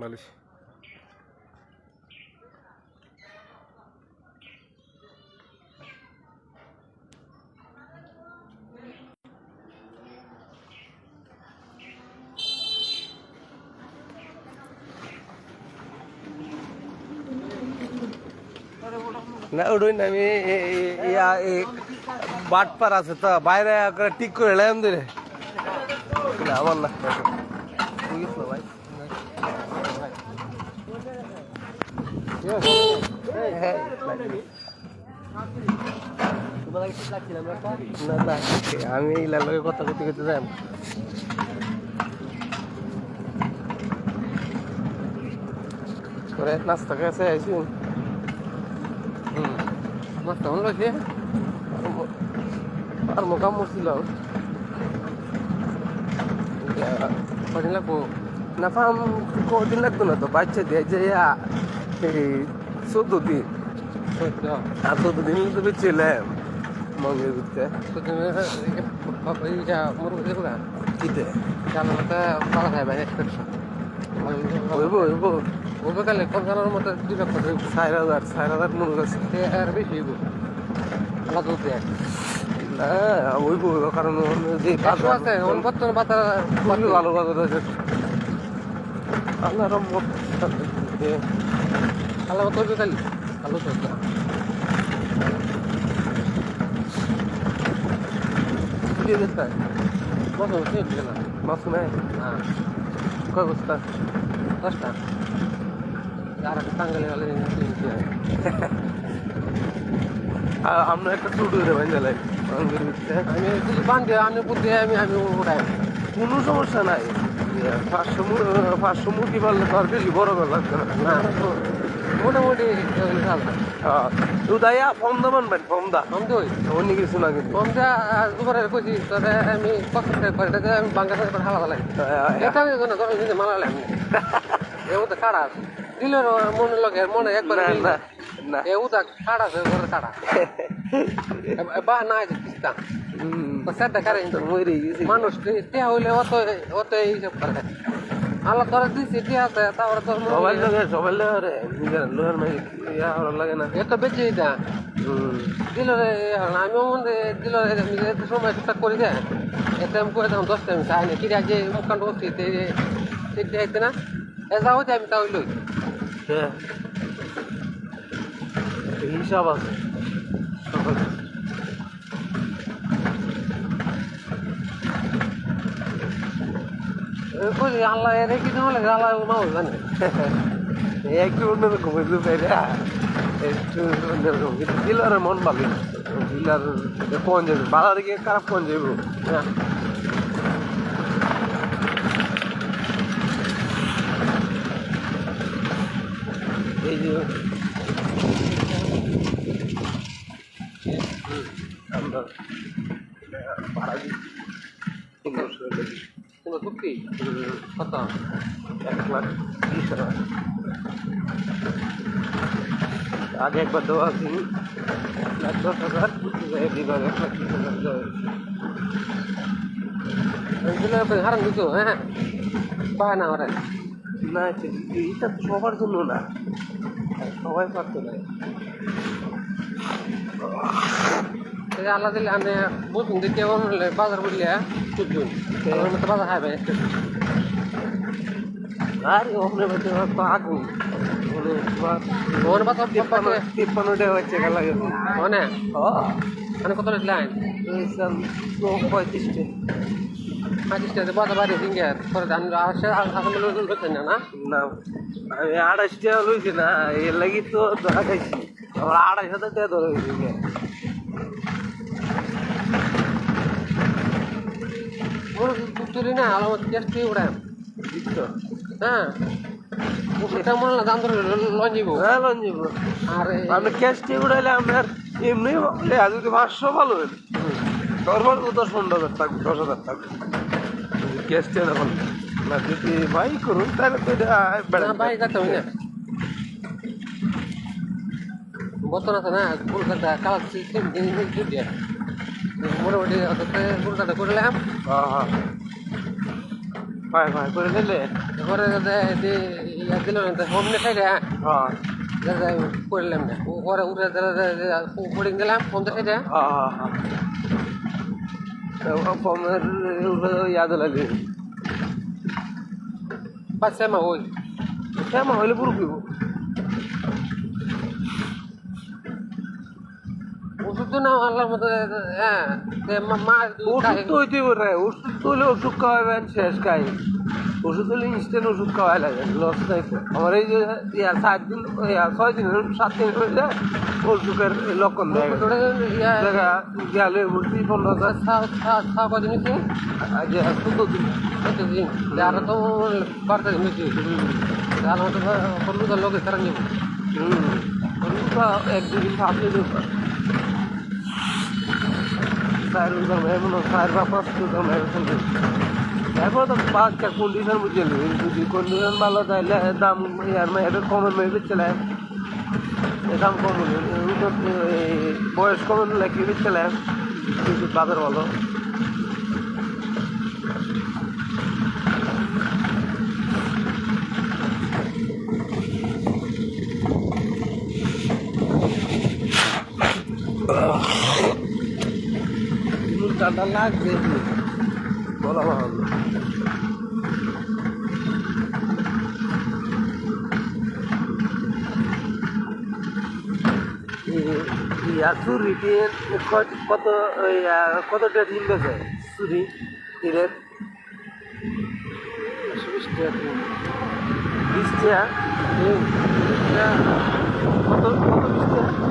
বালিশ না উঠুই না আমি বাট পার আছে তো বাইরে ঠিক করে এলাম দিলে আমার না বুঝেছিল ভাই আমি এই লোকের কথা করতে করতে যাই করে নাস্তা খেয়েছে আইসি নাস্তা মনে রয়েছে আর মোকাম মরছিলাম কদিন লাগবো না ফার্ম কদিন লাগতো না তো বাচ্চা দিয়ে যে এই 14 দিন আর 14 দিন তো ছিলাম মঙ্গের ঘুরতে কিতে পালা খাই ভাই ওইব কালে কনসানোর মতো 2 লক্ষ 4,000 মনে করছে আর বেশি হইব ওইব কারণ যে আছে বর্তমান বাজার ভালো বাজার আছে আল্লাহ রহমত আল্লাহ মতো হইবে খালি ভালো তো দিয়ে দিতে মাছ নাই হ্যাঁ কয় বস্তা 10টা আর একটা টাঙ্গালে গেলে আমরা একটা টুটু রে ভাই জ্বালাই আমি বান্ধে আমি বুদ্ধি আমি উঠাই কোনো সমস্যা নাই 500 মুরগি পারলে তো আর বেশি বড় লাগবে না মোটামুটি দুধাইয়া ফর্ম দেবেন ভাই ফর্ম দই অন্য কিছু না কিন্তু ফর্ম দা দুবারে কইছি তবে আমি কষ্ট করে আমি বাংলাদেশ করে হালা লাগে এটা জন্য মানালাম এও তো কাড়া দিলের মনে লাগে মনে একবার না এও তো কাড়া আছে ঘরে কাড়া বা না আছে কিস্তা সেটা কারে মানুষ টিয়া হইলে অত এইসব করে আল্লাহ তোরা দিছি টিয়া আছে তারপরে তোর সবাই লাগে না এত বেশি এটা দিলরে আমিও মনে দিলরে সময় টুকটাক করে দেয় এতে আমি করে তখন 10টা আমি চাই না কি যে মুখখান বসছি ঠিক যাইতে না এ যাও আমি তাও লই হিসাব আছে আল্লাহ রেখে দিলে আল্লাহ মাও জানে একটু অন্যরকম একটু অন্যরকম কিন্তু ডিলারের মন ভালো ডিলার কোন যাবে বাজারে গিয়ে খারাপ কোন যাবো এই যে আমরা ভাড়া দিচ্ছি 1500 চুক্তি কত 1,20,000 আগে একবার দেওয়া আছে 1,10,000 বিভাগ 1,20,000 হারান দিত হ্যাঁ পায় না ওরা না এটা তো সবার জন্য না সবাই পারতো না আল্লাহ দিলে আমি বুঝুন দিতে বাজার বললে চুপজুন বাজার খাই ভাই আর ওখানে তো আগুন তিপ্পান্ন টাকা হচ্ছে খেলা গেছে মানে মানে কত লাইন 35 বাজার বাড়ি সিঙ্গে পরে ধান আসে না না আমি 28 টাকা লইছি না এর লাগি তো ধরা খাইছি আমার 2,500 টাকা ধরে হয়েছে না আলামত টেস্টি উড়াম হ্যাঁ এটা মনে না দাম ধরে লন যাবো হ্যাঁ লন যাবো আর আপনি ক্যাশটি উড়াইলে আপনার এমনি আর যদি 500 ভালো হইল তারপর তো 10,000 থাকবে 10,000 থাকবে ক্যাশটি এখন না যদি বাই করুন তাহলে তো এটা বেড়া বাই যাতে হয় না বোতল আছে না কলকাতা কালার সিস্টেম দিয়ে মোটামুটি কলকাতা করলাম হ্যাঁ হ্যাঁ করে নিলে ঘরে ইয়া দিল না হোমনে সাইডে হ্যাঁ হ্যাঁ করলাম না পরে উঠে পড়ে গেলাম হোমনে সাইডে হ্যাঁ হ্যাঁ ফর্মের ইয়াদ লাগে বাচ্চা মা ওই শ্যামা হইলে পুরো পিব ওষুধ তো না আল্লাহর মতো হ্যাঁ মা ওষুধ তো হইতে পারে ওষুধ তো হলে ওষুধ খাওয়াবেন শেষ খাই ওষুধ হলে ইনস্ট্যান্ট ওষুধ খাওয়াই লাগে লস নাই আমার এই যে 7 দিন 6 দিন 7 দিন হয়ে যায় অসুখের লক্ষণ দেয় জায়গা গেলে ভর্তি 15,000 ছা কদিন হচ্ছে আজ 14 দিন 14 দিন আর তো বার্তা দিন আমার তো হলুদের লোকে তারা নিব এক দুদিন ভাবলে চার বা 5 এখন তো বাচ্চা কন্ডিশন বুঝে যদি কন্ডিশন ভালো তাহলে দাম আর মেয়েদের কমের মেয়ে চলে দাম কম হলে বয়স কমের লেখে চলে যদি বাজার ভালো ঠান্ডা লাগবে বলা ভালো চুরি কত কত ডেট মিলতেছে চুরি তীরের 20 টাকা কত 20 টাকা